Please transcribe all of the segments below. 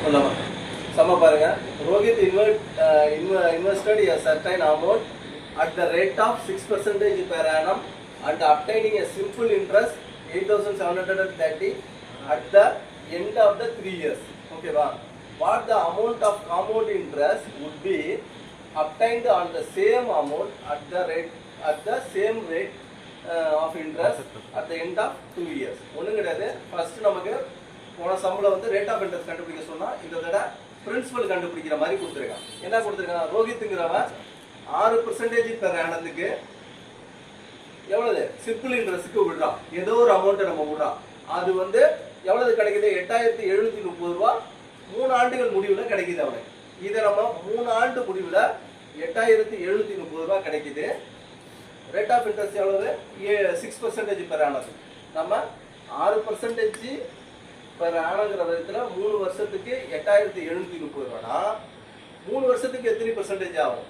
சொல்லலாம். சம பாருங்க. Rohit invested a certain amount at the rate of 6% per annum and obtaining a simple interest 8,730 at the end of the 3 years. Okay va? What the amount of compound interest would be obtained on the same amount at the same rate of interest at the end of 2 years. ஒண்ணும் கிடையாது. First நமக்கு போன சம்பளம் வந்து rate of interest கண்டுபிடிக்க சொன்னா இந்த தடவை பிரின்சிபல் கண்டுபிடிக்கிற மாதிரி கொடுத்துருக்கான். என்ன கொடுத்துருக்கான்? ரோஹித்துங்கிறவன் 6% பெர் ஆனத்துக்கு எவ்வளவு சிம்பிள் இன்ட்ரெஸ்ட்டுக்கு விடுறான். ஏதோ ஒரு அமௌண்ட்டை நம்ம விடுறான். அது வந்து எவ்வளவு கிடைக்குது? 8,730 ரூபா 3 ஆண்டுகள் முடிவில் கிடைக்குது அவனுக்கு. இதை நம்ம 3 ஆண்டு முடிவில் 8,730 ரூபா கிடைக்குது. ரேட் ஆஃப் இன்ட்ரெஸ்ட் எவ்வளவு? 6% பெர் ஆனது. நம்ம 6% பெர் ஆனங்கிற விதத்தில் 3 வருஷத்துக்கு 8,730 ரூபானா 3 வருஷத்துக்கு எத்தனை பர்சன்டேஜ் ஆகும்?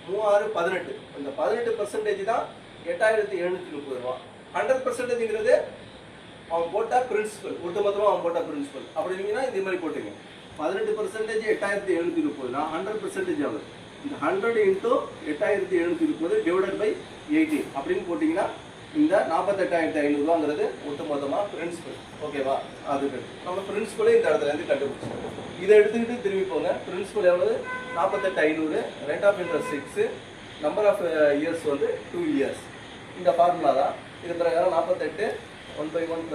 3 6 18. இந்த 18% தான் 8,730 ரூபா. 100%ங்கிறது அவன் போட்ட பிரின்சிபல், ஒட்டுமொத்தமாக அவன் போட்ட பிரின்சிபல். அப்படி இருந்தீங்கன்னா இந்த மாதிரி போட்டுங்க. 18% 8,730னா 100% ஆகுது. இந்த 100 இன்ட்டு 8,730 டிவைடட் பை 80 அப்படின்னு போட்டிங்கன்னா இந்த 48,500 ரூபாங்கிறது ஒட்டுமொத்தமாக பிரின்சிபல். ஓகேவா? அதுக்கு நம்ம பிரின்சிபலே இந்த இடத்துல இருந்து கண்டுபிடிச்சோம். இதை எடுத்துக்கிட்டு திரும்பி போங்க. பிரின்சிபல் எவ்வளவு? 48,500. Rate of interest 6, number of years வந்து 2 இயர்ஸ். இந்த ஃபார்முலா தான். இது பிரகாரம் 48 1/1 +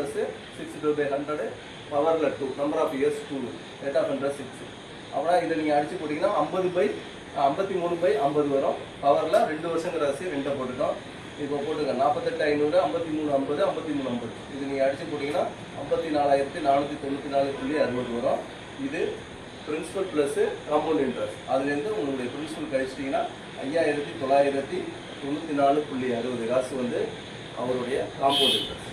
6/100 பவரில் 2, number of years 2, rate of interest 6. அப்புறம் இதை நீங்கள் அடிச்சு போட்டிங்கன்னா 53/50 வரும். பவரில் 2 வருஷங்கிற ராசி 2 போட்டுட்டோம். இப்போ போட்டுங்க 48,500 5350 5350. இது நீங்கள் அடிச்சு போட்டிங்கன்னா 54,494.60 வரும். இது பிரின்சிபல் ப்ளஸ் காம்பவுண்ட் இன்ட்ரெஸ்ட். அதுலேருந்து உங்களுடைய பிரின்சிபல் கழிச்சிட்டிங்கன்னா 5,994.60 காசு வந்து அவருடைய காம்பவுண்ட் இன்ட்ரெஸ்ட்.